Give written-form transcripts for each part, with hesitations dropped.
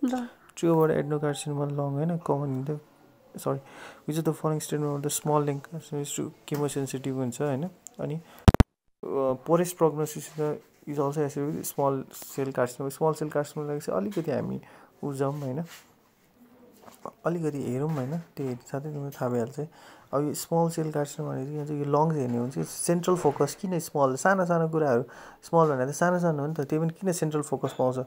ल True about adenocarcinoma long होइन common in the sorry which of the following statement of the small link carcinoma is true chemosensitive हुन्छ होइन अनि poorest prognosis is also associated with small cell carcinoma लागि चाहिँ अलिकति हामी उजाउँ होइन अलिकति हेरौँ होइन त्यो हेरि साथै तिमीलाई थाहा भइहाल्छ है अब यो स्मल सेल कार्सिनोमा भने चाहिँ यो लङ्स हेर्ने हो भने चाहिँ सेन्ट्रल फोकस किन स्मल सानो सानो कुराहरू स्मल भनेर त सानो सानो हो नि त त्यो पनि किन सेन्ट्रल फोकस पाउँछ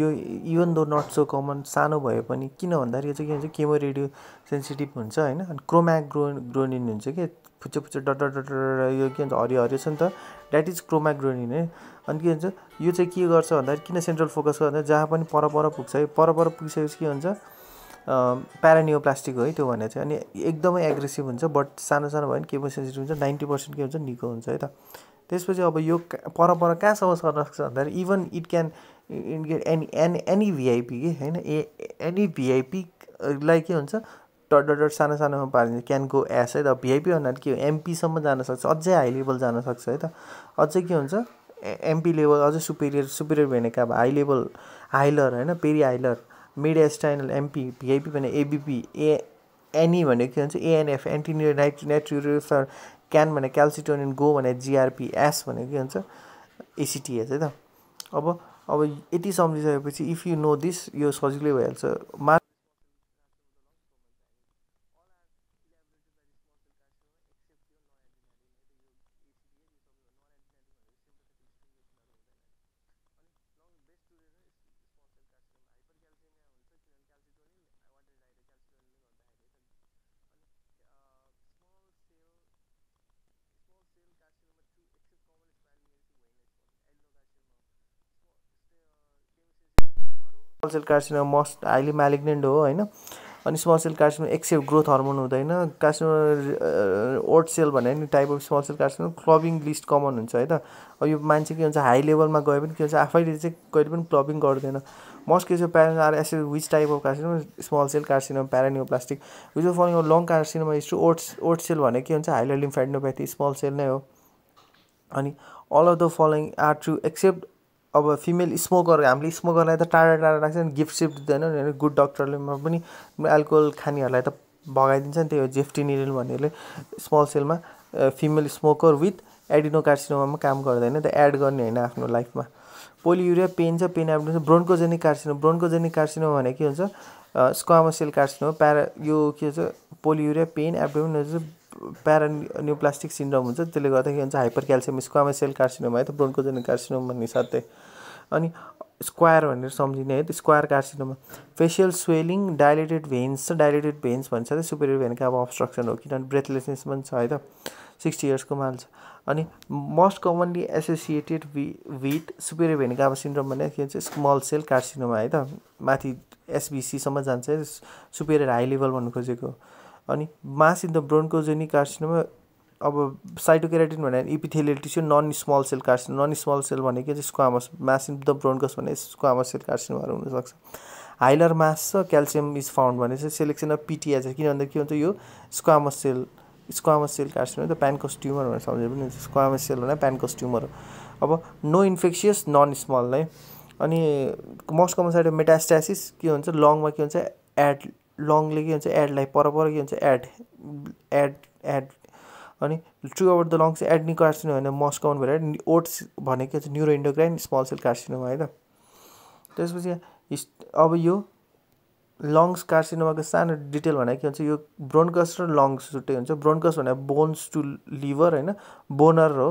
यो even though not so common सानो भए पनि किन भन्दाखेरि यो चाहिँ के भन्छ केमो रेडियो सेन्सिटिभ हुन्छ होइन अनि क्रोम्याग्रोनिन हुन्छ कि फुच्चो फुच्चो डट यो के भन्छ हरियो हरियो छ नि त द्याट इज क्रोम्याग्रोनिन है अनि के भन्छ यो चाहिँ के गर्छ भन्दाखेरि किन सेन्ट्रल फोकस गर्छ भन्दा जहाँ पनि पर पुग्छ है पर पुगिसकेपछि के हुन्छ प्यारानियोप्लास्टिक हो है त्यो भने चाहिँ अनि एकदमै एग्रेसिभ हुन्छ बट सानो सानो भयो भने केमोसेन्सिटिभ हुन्छ 90% के हुन्छ निको हुन्छ है त त्यसपछि अब यो पर कहाँसम्म सर्न सक्छ भन्दाखेरि even it can any VIP के होइन एनी भिआइपीलाई के हुन्छ डट सानो सानोमा पारिन्छ क्यान गो एस है त भिआइपी भन्नाले के हो एमपीसम्म जान सक्छ अझै हाई लेभल जान सक्छ है त अझै के हुन्छ एमपी लेभल अझै सुपेरियर भनेको अब हाई लेभल हाइलर होइन पेरी हाइलर मिड एस्टाइनल एमपी भिआइपी भने एबिपी एनी भनेको के भन्छ एएनएफ एन्टिनाइट्रियोफर क्यान भने क्याल्सिटोनिन गो भने जिआरपी एस भनेको के भन्छ एसिटिएस है त अब यति सम्झिसकेपछि इफ यु नो दिस यो सजिलै भइहाल्छ small cell carcinoma most highly malignant हो होइन अनि small cell carcinoma except growth hormone हुँदैन कार्सिनोमा ओट सेल भने नि type of small cell carcinoma clubbing least common हुन्छ है त अब यो मान्छे के हुन्छ हाई लेभलमा गए पनि के हुन्छ आफैले चाहिँ कहिले पनि क्लबिङ गर्दैन most case parent are as which type of carcinoma small cell carcinoma paraneoplastic which of following lung carcinoma is to oat cell भने के हुन्छ हाइलर लिम्फेडिनोप्याथी स्मल सेल नै हो अनि all of the following are true except अब female smoker हामीले स्मोकरलाई त टाढा राख्छ नि गिफ्ट सिफ्ट दिँदैन गुड डक्टरले पनि एल्कोहल खानेहरूलाई त भगाइदिन्छ नि त्यही हो जेफ्टिनिलिन भन्नेले स्मल सेलमा फिमेल स्मोकर विथ एडिनोकार्सिनोमामा काम गर्दैन त एड गर्ने होइन आफ्नो लाइफमा पोलियुरिया पेन छ पेन एब्डोमेन ब्रोन्कोजेनिक कार्सिनोमा भने के हुन्छ स्क्वामस सेल कार्सिनोमा यो के हुन्छ polyuria pain abdomen paraneoplastic syndrome हुन्छ त्यसले गर्दा के हुन्छ hyper calcium squamous cell carcinoma है त ब्रोन्कोजेनिक कार्सिनोमा भन्ने साथै अनि स्क्वायर भनेर सम्झिने है त square carcinoma facial swelling dilated veins भन्छ त सुपेरियर भेनको अब अब्स्ट्रक्सन हो किनभने ब्रेथलेसनेस पनि छ है त 60 इयर्सको मान्छ अनि most commonly associated with superior vena cava syndrome भने के भन्छ स्मल सेल कार्सिनोमा है त माथि एसबिसीसम्म जान्छ है सुपेरियर हाई लेभल भन्नु खोजेको अनि mass in the bronchogenic carcinoma अब साइटोकेराटिन भने epithelial tissue non small cell carcinoma non small cell भनेको चाहिँ squamous mass in the bronchus भने स्क्वामस सेल कार्सिनोमाहरू हुनसक्छ हाइलर मास छ क्याल्सियम इज फाउन्ड भने चाहिँ सेलेक्सन अफ पिटिया छ किन भन्दा के हुन्छ यो स्क्वामस सेल कार्सिनोमा त प्यानकोस ट्युमर भनेर सम्झे पनि हुन्छ स्क्वामस सेल भने प्यानकोस ट्युमर हो अब नो इन्फेक्सियस नन स्मल है अनि most common site of metastasis के हुन्छ लङमा के हुन्छ एड लङले के हुन्छ एडलाई पर के हुन्छ एड अनि true about the lungs adeno carcinoma होइन मोस्ट कमन भएर ओट्स भनेको के हुन्छ neuro endocrine small cell carcinoma है त त्यसपछि अब यो लङ्स कार्सिनोमाको सानो डिटेल भनेको के हुन्छ यो ब्रोन्कस र लङ्स छुट्टै हुन्छ ब्रोन्कस भने बोन्स टु लिभर होइन बोनर हो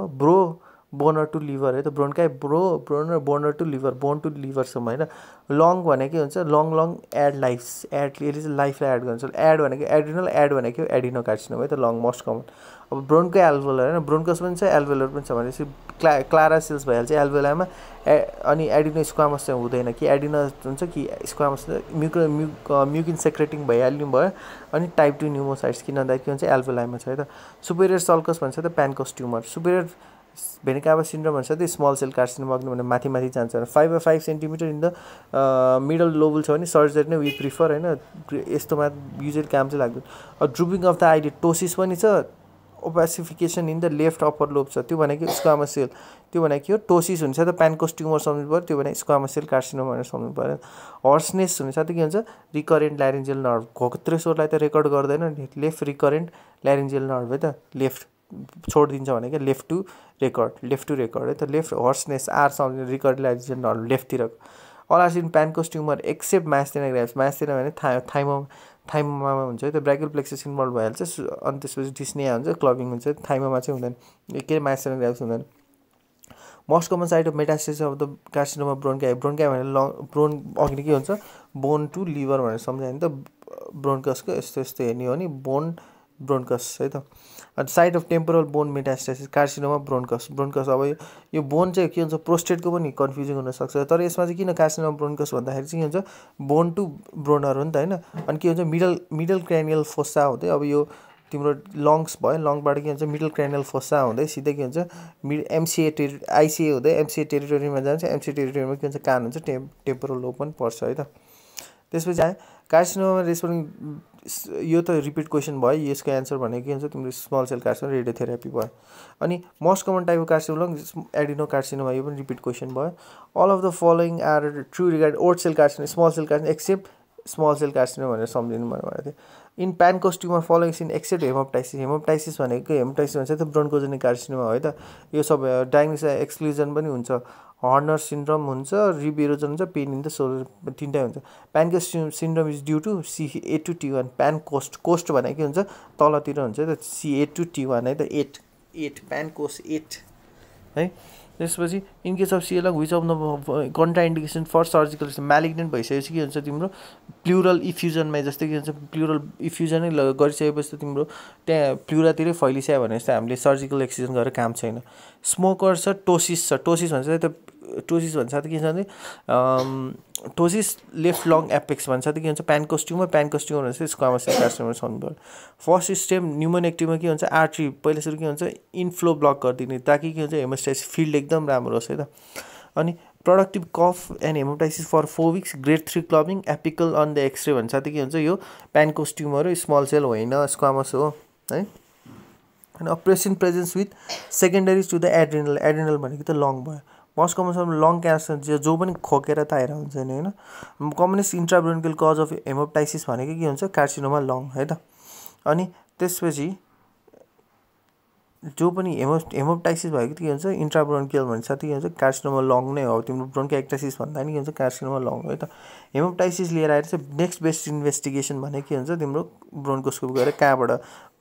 बोनर टु लिभर है त ब्रोन्काइ ब्रोनर बोनर टु लिभर बोन टु लिभरसम्म होइन लङ भनेको के हुन्छ लङ एड यसले चाहिँ लाइफलाई एड गर्छ एड भनेको एड्रिनल एड भनेको एडिनो कार्सिनोमा है त लङ मोस्ट कमन अब ब्रोन्को एल्भोलर होइन ब्रोन्कस पनि छ एल्भोलर पनि छ भनेपछि क्लारा सेल्स भइहाल्छ एल्भोलामा अनि एडिनो स्क्वामस चाहिँ हुँदैन कि एडिनो हुन्छ कि स्क्वामस म्युकिन सेक्रेटिङ भइहाल्नु भयो अनि टाइप 2 न्युमोसाइट्स किन भन्दा के हुन्छ एल्भोलामा छ है त सुपेरियर सल्कस भन्छ त प्यानकोस ट्युमर सुपेरियर भेनिकावा सिन्ड्रोम भन्छ त स्मल सेल कार्सिनोमा भने माथि जान्छ 5 सेन्टिमिटर इन द मिडल लोबल छ भने सर्जरी नै वी प्रिफर होइन यस्तोमा युजली काम चाहिँ लाग्दैन drooping of the eyelid ptosis पनि छ opacification in the left upper lobe छ त्यो भनेको स्क्वामस सेल त्यो भनेको हो टोसिस हुन्छ त प्यानकोस ट्युमर सम्झ्नु पर्यो त्यो भने स्क्वामस सेल कार्सिनोमा भनेर सम्झ्नु पर्यो हर्सनेस हुने साथै के हुन्छ रिकरेन्ट ल्यारेन्जियल नर्भ घोक्त्रे स्वरलाई त रेकर्ड गर्दैन लेफ्ट रिकरेन्ट ल्यारेन्जियल नर्भ है त लेफ्ट छोडिदिन्छ भनेको लेफ्ट टु रेकर्ड है त लेफ्ट हर्सनेस आर सम्झ्ने रिकरेन्ट ल्यारेन्जियल नर्भ लेफ्टतिर all are seen Pancoast tumour except myasthenia gravis myasthenia भने थाइमोमा हुन्छ है त ब्राकियल प्लेक्सस इन्भल्भ भइहाल्छ अनि त्यसपछि डिस्निया हुन्छ क्लबिङ हुन्छ थाइमोमा चाहिँ हुँदैन के मास्टेना ग्राभिस हुँदैन most common site of metastasis of the carcinoma bronchi भने ब्रोन अघि के हुन्छ बोन टु लिभर भनेर सम्झायो नि त ब्रोन्कसको यस्तो हेर्ने हो नि बोन ब्रोन्कस है त अनि site of temporal bone metastasis carcinoma bronchus अब यो बोन चाहिँ के हुन्छ प्रोस्टेटको पनि कन्फ्युजिङ हुनसक्छ तर यसमा चाहिँ किन कार्सिनोमा ब्रोन्कस भन्दाखेरि चाहिँ के हुन्छ बोन टु ब्रोनर हो नि त होइन अनि के हुन्छ मिडल क्रेनियल फोसा हुँदै अब यो तिम्रो लङ्स भयो लङबाट के हुन्छ मिडल क्रेनियल फोसा हुँदै सिधै के हुन्छ एमसिए आइसिए हुँदै एमसिए टेरिटोरीमा जान्छ एमसिए टेरिटोरीमा के हुन्छ कान हुन्छ टेम्पोरल लोब पनि पर्छ है त त्यसपछि आयो कार्सिनोमा रेस्पोन्डिङ यो त रिपिट क्वेसन भयो यसको एन्सर भनेको के हुन्छ तिम्रो स्मल सेल कार्सिनोमा रेडियोथेरापी भयो अनि most common type of carcinoma adeno carcinoma यो पनि रिपिट क्वेसन भयो all of the following are true regarding oat cell carcinoma small cell carcinoma except small cell carcinoma भनेर सम्झिनु भनेको थियो in Pancoast tumour following seen except haemoptysis भनेको haemoptysis भन्छ त ब्रोन्कोजेनिक कार्सिनोमा है त यो सब डायग्नोसिस एक्सक्लुजन पनि हुन्छ हर्नर सिन्ड्रोम हुन्छ रिबेरोजन हुन्छ पेन इन द सोलर तिनटै हुन्छ Pancoast syndrome is due to C8 to T1 कोस्ट भनेको के हुन्छ तलतिर हुन्छ त C8 to T1 है त 8 प्यानकोस 8 है त्यसपछि इन केस अफ सिएलङ which of the contraindication for surgical malignant भइसकेपछि के हुन्छ तिम्रो प्लुरल इफ्युजनमा जस्तै के हुन्छ प्लुरल इफ्युजनै गरिसकेपछि त तिम्रो त्यहाँ प्लुरातिरै फैलिसक्यो भने जस्तै हामीले सर्जिकल एक्सिजन गरेर काम छैन स्मोकर छ टोसिस भन्छ त टोसिस भन्छ त के छ भने टोसिस लेफ्ट लङ एपेक्स भन्छ त के हुन्छ प्यानकोस ट्युमर भन्छ स्क्वामस सेल कार्सिनोमा छन् फर्स्ट स्टेप न्युमोनेक्टिभमा के हुन्छ आर्ट्री पहिला सुरु के हुन्छ इनफ्लो ब्लक गरिदिने ताकि के हुन्छ हेमोस्टासिस फिल्ड एकदम राम्रो होस् है त अनि productive cough and haemoptysis for 4 weeks grade 3 clubbing apical on the x-ray भन्छ त के हुन्छ यो प्यानकोस ट्युमर हो स्मल सेल होइन स्क्वामस हो है अनि operation presence with secondaries to the adrenal भनेको त लङ भयो मोस्ट कमन लङ क्यान्सर जो पनि खोकेर तयार हुन्छ नि होइन कमनेस्ट इन्ट्राब्रोन्कियल कज अफ हेमोप्टाइसिस भनेको के हुन्छ कार्सिनोमा लङ है त अनि त्यसपछि जो पनि हेमोप्टाइसिस भएको के हुन्छ इन्ट्राब्रोन्कियल भन्छ के हुन्छ कार्सिनोमा लङ नै हो तिम्रो ब्रोन्काइक्टासिस भन्दा नि के हुन्छ कार्सिनोमा लङ है त हेमोप्टाइसिस लिएर आएर चाहिँ नेक्स्ट बेस्ट इन्भेस्टिगेसन भनेको के हुन्छ तिम्रो ब्रोन्कोस्कोपी गरेर कहाँबाट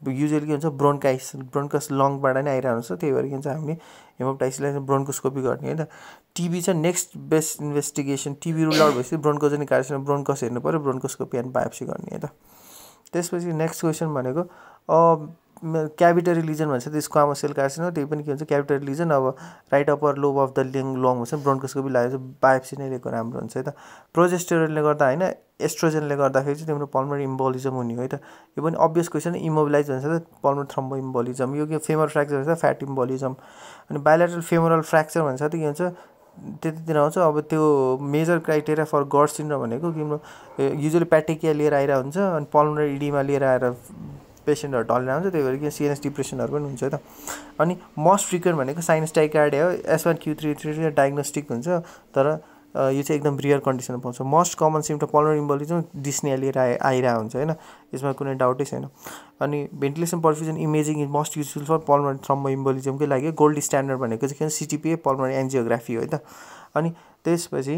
युजली के हुन्छ ब्रोन्कस लङबाट नै आइरहेको हुन्छ त्यही भएर के हुन्छ हामीले हेमोप्टाइसिसलाई ब्रोन्कोस्कोपी गर्ने है त टिबी चाहिँ next best investigation TB rule out भएपछि ब्रोन्कोजेनिक कार्सिनोमा ब्रोन्कस हेर्नु पऱ्यो ब्रोन्कोस्कोपी एन्ड बायोप्सी गर्ने है त त्यसपछि नेक्स्ट क्वेसन भनेको क्याभिटरी लिजन भन्छ त्यो स्क्वामस सेल कार्सिनोमा त्यही पनि के हुन्छ क्याभिटरी लिजन अब right upper lobe of the long हुन्छ ब्रोन्कोस्कोपी लागेर बायोप्सी नै लिएको राम्रो हुन्छ है त प्रोजेस्टेरोनले गर्दा होइन एस्ट्रोजनले गर्दाखेरि चाहिँ तिम्रो पल्मोनरी इम्बोलिजम हुने हो है त यो पनि अभियस क्वेसन इमोबिलाइज भन्छ त पल्मोनरी थ्रोम्बो इम्बोलिजम यो के फेमर फ्र्याक्चर भन्छ फ्याट इम्बोलिजम अनि बायोलेटरल फेमोरल फ्र्याक्चर भन्छ त के हुन्छ त्यतितिर आउँछ अब त्यो major criteria for good syndrome भनेको तिम्रो युजली प्याटेकिया लिएर आइरहेको हुन्छ अनि पल्मोनरी इडिमा लिएर आएर पेसेन्टहरू ढलेर आउँछ त्यही भएर कि सिएनएस डिप्रेसनहरू पनि हुन्छ त अनि मोस्ट फ्रिक्वेन्ट भनेको साइनस टाइकार्डिया हो S1Q3 डायग्नोस्टिक हुन्छ तर यो चाहिँ एकदम रियर कन्डिसनमा पाउँछ most common symptom pulmonary embolism dyspnoea लिएर आइरहेको हुन्छ होइन यसमा कुनै डाउटै छैन अनि ventilation perfusion imaging is most useful for pulmonary thrombo इम्बोलिजमकै लागि गोल्ड स्ट्यान्डर्ड भनेको चाहिँ के सिटिपिए पल्मोनरी एन्जियोग्राफी हो है त अनि त्यसपछि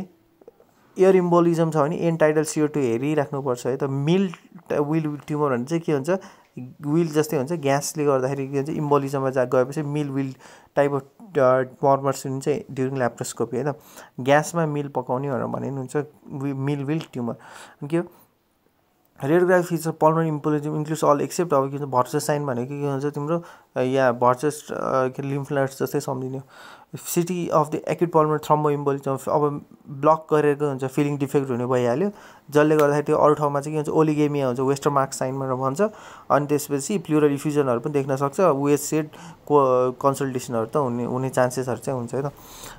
एयर इम्बोलिजम छ भने एन टाइडल CO2 हेरिराख्नुपर्छ है त विल ट्युमर भने चाहिँ के हुन्छ विल जस्तै हुन्छ ग्यासले गर्दाखेरि के हुन्छ इम्बोलिजममा गएपछि विल टाइप अफ मर्मर्स हुन्छ ड्युरिङ ल्याप्रोस्कोपी है त ग्यासमा मिल पकाउने भने हुन्छ विल ट्युमर अनि के हो radiography feature pulmonary embolism includes all except अब के भन्छ भर्चस साइन भनेको के हुन्छ तिम्रो या भर्चस लिम्फ नोड्स जस्तै सम्झिने CT of the acute pulmonary thrombo embolism अब ब्लक गरेको हुन्छ फिलिङ डिफेक्ट हुने भइहाल्यो जसले गर्दाखेरि त्यो अरू ठाउँमा चाहिँ के हुन्छ ओलिगेमिया हुन्छ वेस्टर मार्क साइन भनेर भन्छ अनि त्यसपछि प्लुरल इफ्युजनहरू पनि देख्न सक्छ वेस्ट सेड कन्सल्टेसनहरू त हुने चान्सेसहरू चाहिँ हुन्छ है त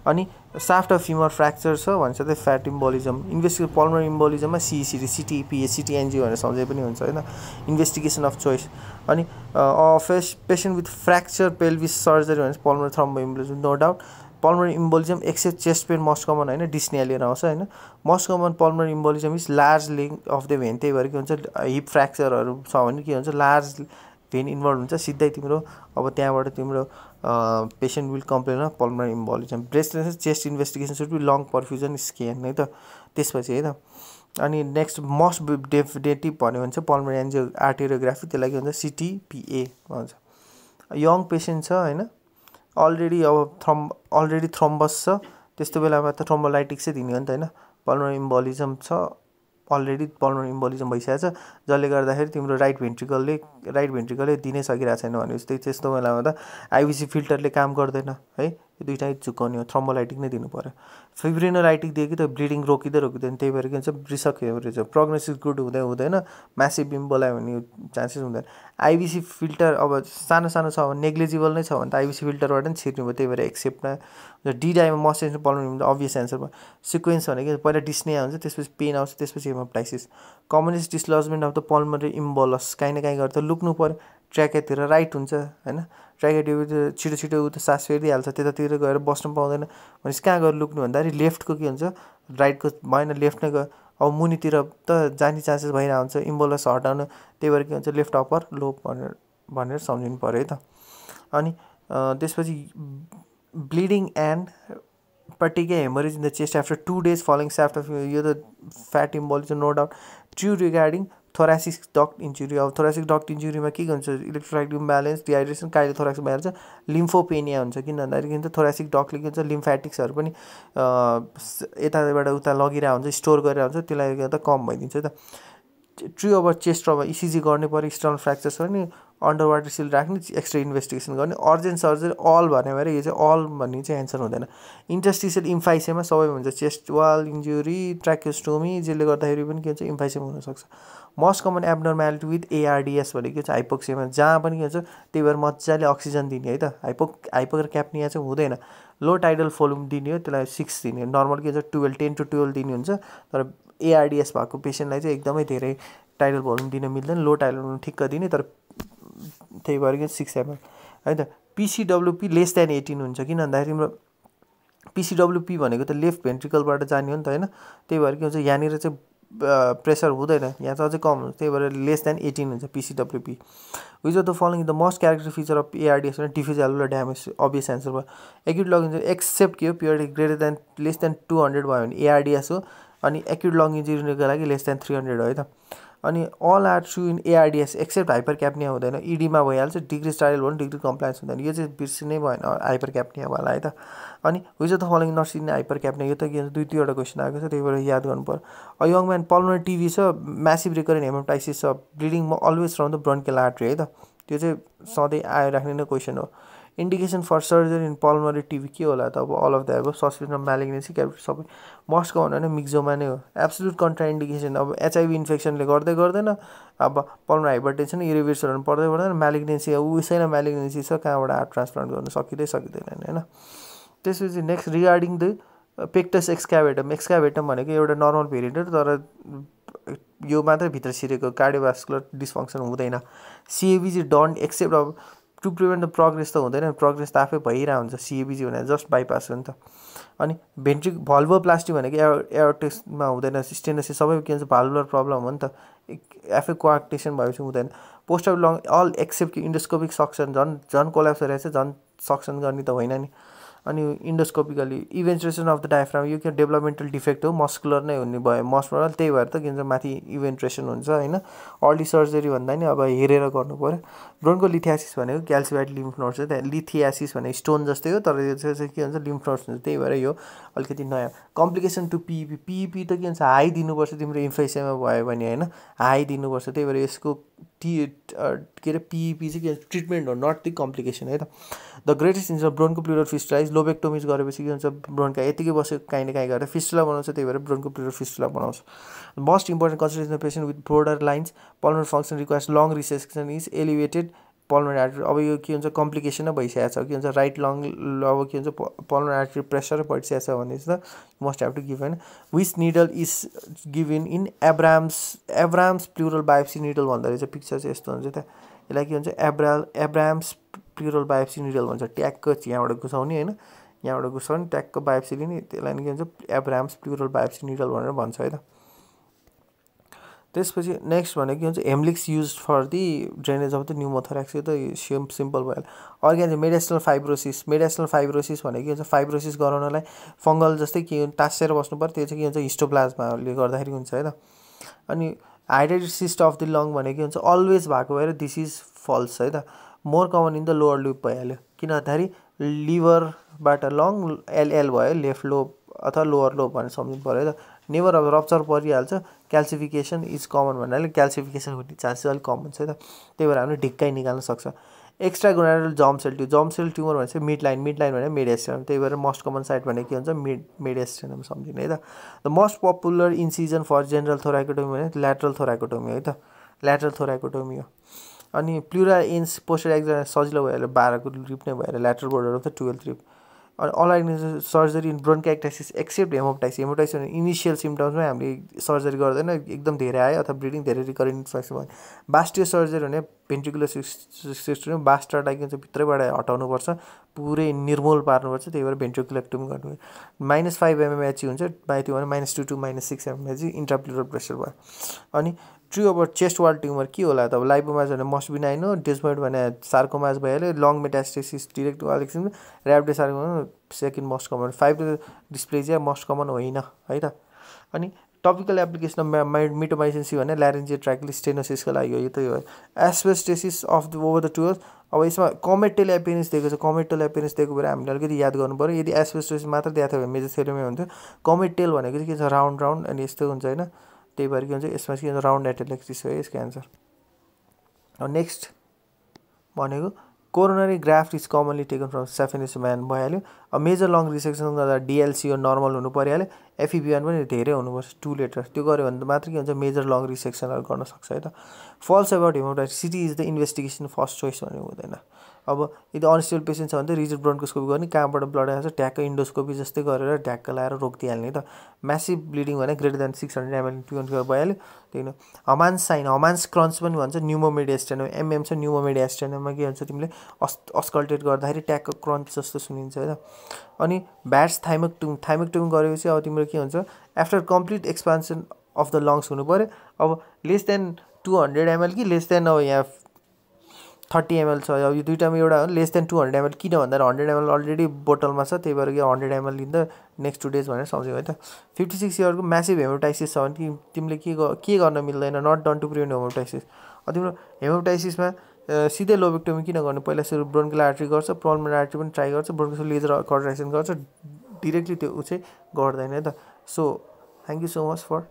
अनि साफ्ट अफ फ्युमर फ्र्याक्चर छ भन्छ त फ्याट इम्बोलिजम इन्भेस्टिगेसन पल्मोनरी इम्बोलिजममा सिटी एन्जियो भनेर सम्झे पनि हुन्छ होइन इन्भेस्टिगेसन अफ चोइस अनि patient with fracture pelvis surgery भने pulmonary thromboembolism no doubt pulmonary embolism except chest pain most common होइन डिस्निया लिएर आउँछ होइन most common pulmonary embolism is large length of the vein त्यही भएर के हुन्छ हिप फ्र्याक्चरहरू छ भने के हुन्छ लार्ज भेन इन्भल्भ हुन्छ सिधै तिम्रो अब त्यहाँबाट तिम्रो patient will complain of pulmonary embolism breast chest investigation should be lung perfusion scan है त त्यसपछि है त अनि नेक्स्ट मोस्ट डेफिनेटिभ भन्यो भने चाहिँ पल्मोनरी एन्जियो आर्टेरियोग्राफी त्यसलाई के भन्छ सिटिपिए भन्छ यङ पेसेन्ट छ होइन अलरेडी अब अलरेडी थ्रोम्बस छ त्यस्तो बेलामा त थ्रोम्बोलाइटिक्सै दिने हो नि त होइन पल्मोनरी इम्बोलिजम छ अलरेडी पल्मोनरी इम्बोलिजम भइसकेको छ जसले गर्दाखेरि तिम्रो राइट भेन्ट्रिकलले दिनै सकिरहेको छैन भनेपछि त्यस्तो बेलामा त आइबिसी फिल्टरले काम गर्दैन है यो दुइटै झुकाउने हो थ्रोम्बोलाइटिक नै दिनु पर्यो फिब्रिनोलाइटिक दियो कि त ब्लिडिङ रोकिँदैन त्यही भएर के हुन्छ रिसक प्रोग्नोसिस गुड हुँदैन म्यासिभ इम्बोलाइ हुने चान्सेस हुँदैन आइबिसी फिल्टर अब सानो छ भने नेग्लिजिबल नै छ भने त आइबिसी फिल्टरबाट नि छिर्नु भयो त्यही भएर एक्सेप्ट न डिडाइमा मस्टेन्सन पल्मोनरी अभियस एन्सरमा सिक्वेन्स भनेको पहिला डिस्निया हुन्छ त्यसपछि पेन आउँछ त्यसपछि haemoptysis commonest dislodgement of the pulmonary embolus काहीँ न काहीँ गर्दा लुक्नु पर्यो ट्र्याकेतिर राइट हुन्छ होइन ट्र्याकेतिर छिटो उ त सास फेरिदिइहाल्छ त्यतातिर गएर बस्नु पाउँदैन भनेपछि कहाँ गएर लुक्नु भन्दाखेरि लेफ्टको के हुन्छ राइटको भएन लेफ्ट नै गयो अब मुनितिर त जाने चान्सेस भइरहेको हुन्छ इम्बोलस हटाउनु त्यही भएर के हुन्छ लेफ्ट अप्पर लो भनेर सम्झिनु पऱ्यो है त अनि त्यसपछि bleeding and particular hemorrhage in the chest after 2 days following shaft of यो त fat embolism no doubt true regarding thoracic duct injury अब thoracic duct injury मा के हुन्छ इलेक्ट्रोलाइट इम्ब्यालेन्स डिहाइड्रेसन काइलो थोराक्स भइहाल्छ लिम्फोपेनिया हुन्छ किन भन्दाखेरि के हुन्छ thoracic ductले के हुन्छ लिम्फेटिक्सहरू पनि यताबाट उता लगिरहेको हुन्छ स्टोर गरेर हुन्छ त्यसलाई गर्दा कम भइदिन्छ त ट्रु अब चेस्ट ट्रमा इसिजी गर्नै पर्यो एक्सटर्नल फ्र्याक्चर छ भने अन्डर वाटर सिल राख्ने एक्स्ट्रा इन्भेस्टिगेसन गर्ने अर्जेन्ट सर्जरी अल भन्यो भने यो चाहिँ अल भन्ने चाहिँ एन्सर हुँदैन इन्टरस्टिसियल इम्फाइसेमा सबै हुन्छ चेस्ट वाल इन्जुरी ट्र्याकियोस्टोमी जसले गर्दाखेरि पनि के हुन्छ इम्फाइसेमा हुनसक्छ मोस्ट कमन एब्नर्म्यालिटी विथ एआरडिएस भनेको चाहिँ हाइपोक्सियामा जहाँ पनि के हुन्छ त्यही भएर मजाले अक्सिजन दिने है त हाइपोकर क्याप्निया चाहिँ हुँदैन लो टाइडल भोल्युम दिने हो त्यसलाई 6 दिने नर्मल के हुन्छ 10 to 12 दिने हुन्छ तर एआरडिएस भएको पेसेन्टलाई चाहिँ एकदमै धेरै टाइडल भोल्युम दिन मिल्दैन लो टाइडल भोल्युम ठिक्क दिने तर त्यही भएर के 6 ml है त पिसिडब्लुपी लेस देन 18 हुन्छ किन भन्दाखेरि तिम्रो पिसिडब्लुपी भनेको त लेफ्ट भेन्ट्रिकलबाट जाने हो नि त होइन त्यही भएर के हुन्छ यहाँनिर चाहिँ प्रेसर हुँदैन यहाँ चाहिँ अझै कम हुन्छ त्यही भएर लेस देन 18 हुन्छ PCWP which of the following the most character feature of ARDS भने diffuse alveolar damage obvious answer भयो एक्युट लङ इन्जुरी एक्सेप्ट के हो purity greater than less than 200 भयो भने एआरडिएस हो अनि एक्युट लङ इन्जुरीको लागि लेस देन 300 हो है त अनि all are true in ARDS except hypercapnia हुँदैन इडीमा भइहाल्छ डिग्री स्टाइल भयो डिग्री कम्प्लायन्स हुँदैन यो चाहिँ बिर्सिनै भएन हाइपर क्याप्निया वाला है त अनि which of the following not seen hypercapnia यो त के भन्छ 2-3वटा क्वेसन आएको छ त्यही भएर याद गर्नु पर्यो यङ म्यान पल्मोनरी टिभी छ म्यासिभ रिकरेन्ट हेमोप्टाइसिस छ bleeding always from the bronchial artery है त त्यो चाहिँ सधैँ आइराख्ने नै क्वेसन हो indication for surgery in pulmonary TB के होला त अब अल अफ द अब सस्पेक्ट म्यालिग्नेन्सी क्यापिटल सबै मोस्ट कमन होइन मिक्जोमा नै हो एब्सोल्युट कन्ट्रा इन्डिकेसन अब एचआइभी इन्फेक्सनले गर्दैन अब पल्मोनरी हाइपरटेन्सन इरिभर्सलहरू पर्दैन म्यालिग्नेन्सी उसैलाई म्यालिग्नेन्सी छ कहाँबाट हार्ट ट्रान्सप्लान्ट गर्नु सकिँदैन होइन त्यसपछि नेक्स्ट रिगार्डिङ द पेक्टस एक्सकाभेटम भनेको एउटा नर्मल भेरिएन्ट हो तर यो मात्रै भित्र छिरेको कार्डियोभास्कुलर डिस्फङ्सन हुँदैन सिएबिजी डन्ट एक्सेप्ट अब टु प्रिभेन्ट द प्रोग्रेस त हुँदैन प्रोग्रेस त आफै भइरहेको हुन्छ सिएबिजी भनेर जस्ट बाइपास हो नि त अनि भल्भोप्लास्टी भनेको एअरटेस्टमा हुँदैन स्टेनोसिस सबै के भन्छ भाल्भुलर प्रब्लम हो नि त आफै कोआक्टेसन भएपछि हुँदैन post of lung all except endoscopic suction झन् कोल्याप्स रहेछ झन् सक्सन गर्ने त होइन नि अनि endoscopically eventration of the diaphragm यो के डेभलपमेन्टल डिफेक्ट हो मस्कुलर नै हुने भयो मस्कुलर त्यही भएर त के भन्छ माथि इभेन्ट्रेसन हुन्छ होइन अर्ली सर्जरी भन्दा नि अब हेरेर गर्नु पर्यो ब्रोन्कोलिथियासिस भनेको क्याल्सिफाइड लिम्फ नोड्स हो लिथियासिस भने स्टोन जस्तै हो तर यो चाहिँ के भन्छ लिम्फ नोड्स हुन्छ त्यही भएर यो अलिकति नयाँ कम्प्लिकेसन टु पिइपी त के भन्छ हाई दिनुपर्छ तिम्रो इन्फेक्सनमा भयो भने होइन हाई दिनुपर्छ त्यही भएर यसको के अरे पिइपी चाहिँ के ट्रिटमेन्ट हो नट दि कम्प्लिकेसन है त द ग्रेटेस्ट इन्स ब्रोन्कोप्लुरल फिस्टुला इज लोबेक्टोमिज गरेपछि के हुन्छ ब्रोन्का यतिकै बसेको काहीँ न काहीँ गरेर फिस्टुला बनाउँछ त्यही भएर ब्रोन्कोप्लुरल फिस्टुला बनाउँछ most important consideration patient with border lines pulmonary function requires lung resection is elevated pulmonary artery अब यो के हुन्छ कम्प्लिकेसन नै भइसकेको छ के हुन्छ राइट लङ अब के हुन्छ पल्मोनरी आर्टरी प्रेसर बढिसकेको छ भने त मस्ट हेभ टु गिभ होइन which needle is given in Abrams plural biopsy needle भन्दो रहेछ पिक्चर चाहिँ यस्तो हुन्छ त यसलाई के भन्छ एब्राहम्स प्लुरल बायोप्सी निडल भन्छ। ट्याक्क यहाँबाट घुसाउने होइन, यहाँबाट घुसाउने ट्याक्क बायोप्सी लिने, त्यसलाई के भन्छ एब्राहम्स प्लुरल बायोप्सी निडल भनेर भन्छ है त। त्यसपछि नेक्स्ट भनेको के भन्छ Heimlich's use for the drainage of the pneumothorax. यो त सिम्पल भयो। Organic mediastinal fibrosis. Mediastinal fibrosis भनेको के भन्छ फाइब्रोसिस गराउनलाई फङ्गल जस्तै के टाँसेर बस्नु पर्यो, त्यो चाहिँ के भन्छ हिस्टोप्लाज्माले गर्दाखेरि हुन्छ है त। अनि hydrated cyst of the long भनेको के भन्छ अलवेज भएको भएर दिस इज फल्स है त। More common in the lower lobe भइहाल्यो, किन भन्दाखेरि लिभरबाट लङ एलएल भयो, लेफ्ट लोब अथवा लोवर लोब भनेर सम्झिनु पऱ्यो है त। नेभर अब रप्चर परिहाल्छ, क्याल्सिफिकेसन इज कमन भन्नाले क्याल्सिफिकेसन हुने चान्सेस अलिक कम हुन्छ है त। त्यही भएर हामीले ढिक्कै निकाल्न सक्छ। Extra gonadal germ cell tumour भनेपछि मिड लाइन भने मेडिएस्टेनम, त्यही भएर मोस्ट कमन साइट भनेको के हुन्छ मेडिएस्टेनम सम्झिने है त। The most popular incision for general thoracotomy भने ल्याटरल थोराइकोटोमी है त, ल्याटरल थोराइकोटोमी हो। अनि प्लुरा इन्स पोस्टर एक्जाम सजिलो भएर 12को रिप नै भएर lateral border of the 12th rib. अनि all surgery in bronchitis except haemoptysis. Haemoptysis भने इनिसियल सिम्टम्समै हामीले सर्जरी गर्दैन, एकदम धेरै आयो अथवा ब्लिडिङ धेरै रिकरेन्ट इन्फेक्सन भयो। बास्टियो सर्जरी भने भेन्ट्रिकुलर सिस्टम बास्टरलाई के भन्छ भित्रैबाट हटाउनुपर्छ, पुरै निर्मूल पार्नुपर्छ, त्यही भएर भेन्ट्रिकुलेक्टोमी गर्नु। -5 mmHg हुन्छ, त्यो भने -2 to -6 mmHg इन्ट्राप्लुरल प्रेसर भयो। अनि ट्रु अब चेस्ट वाल ट्युमर के होला त, अब लाइपोमाज भने मस्ट बिनाइन हो, डेस्मोइड भने सार्कोमाज भइहाल्यो, लङ मेटास्टेसिस डिरेक्ट वालेक्सिन, rhabdo sarcoma second most common. 5 dysplasia most common होइन है त। अनि टपिकल एप्लिकेसन मिटोमाइसिन सी भने ल्यारेन्जियल ट्र्याकिल स्टेनोसिसको लागि हो। यो त यो एस्बेस्टेसिस अफ द ओभर द टुअर्स। अब यसमा कमेटल एपियरेन्स दिएको छ, कमेटल एपियरेन्स दिएको भएर हामीले अलिकति याद गर्नु पऱ्यो। यदि एस्बेस्टेसिस मात्र दिएको थियो भने मेजोथेलियमै हुन्थ्यो। कमेटेल भनेको चाहिँ के छ राउन्ड अनि यस्तो हुन्छ होइन, त्यही भएर के हुन्छ यसमा के भन्छ राउन्ड एटेलेक्सिस हो यसको एन्सर। अब नेक्स्ट भनेको coronary graft is commonly taken from saphenous म्यान भइहाल्यो। अब मेजर लङ रिसेक्सन गर्दा डिएलसिओ नर्मल हुनु परिहाल्यो, एफइबिवान पनि धेरै हुनुपर्छ 2 लेटर, त्यो गऱ्यो भने त मात्र के हुन्छ मेजर लङ रिसेक्सनहरू गर्न सक्छ है त। False about haemoptysis CT is the investigation first choice भन्ने हुँदैन। अब यदि अनस्टेबल पेसेन्ट छ भने त रिजिड ब्रोन्कोस्कोपी गर्ने, कहाँबाट ब्लड आएछ ट्याक्क इन्डोस्कोपी जस्तै गरेर ढ्याक्क लाएर रोकिदिइहाल्ने त। म्यासिभ ब्लिडिङ भने ग्रेटर देन 600 ml भइहाल्यो। त्यही हमान्स साइन, हमान्स क्रन्च पनि भन्छ, न्युमोमेडिएस्टेनम एमएम छ, न्युमोमेडिएस्टेनममा के भन्छ तिमीले अस्कल्टेट गर्दाखेरि ट्याक्क क्रन्च जस्तो सुनिन्छ है त। अनि भ्याट्स थाइमेक्टोमी गरेपछि अब तिम्रो के हुन्छ after complete expansion of the lungs हुनु पऱ्यो। अब लेस देन 200 ml कि लेस देन अब यहाँ 30 ml छ, अब यो दुइटामा एउटा हो लेस देन 200 ml, किन भन्दा 100 ml अलरेडी बोटलमा छ, त्यही भएर 100 ml in the next 2 days भनेर सम्झ्यौ है त। 56 इयरको म्यासिभ हेमोप्टाइसिस छ भने तिमीले के गर्न मिल्दैन, not done to prevent haemoptysis. तिम्रो हेमोप्टाइसिसमा सिधै लोबेक्टोमी किन गर्ने, पहिला सुरु ब्रोन्कियल आर्ट्री गर्छ, पल्मोनरी आर्ट्री पनि ट्राई गर्छ, ब्रोन्कोस्कोपी लेजर कटराइजेसन गर्छ, डिरेक्टली त्यो चाहिँ गर्दैन है त। So thank you so much for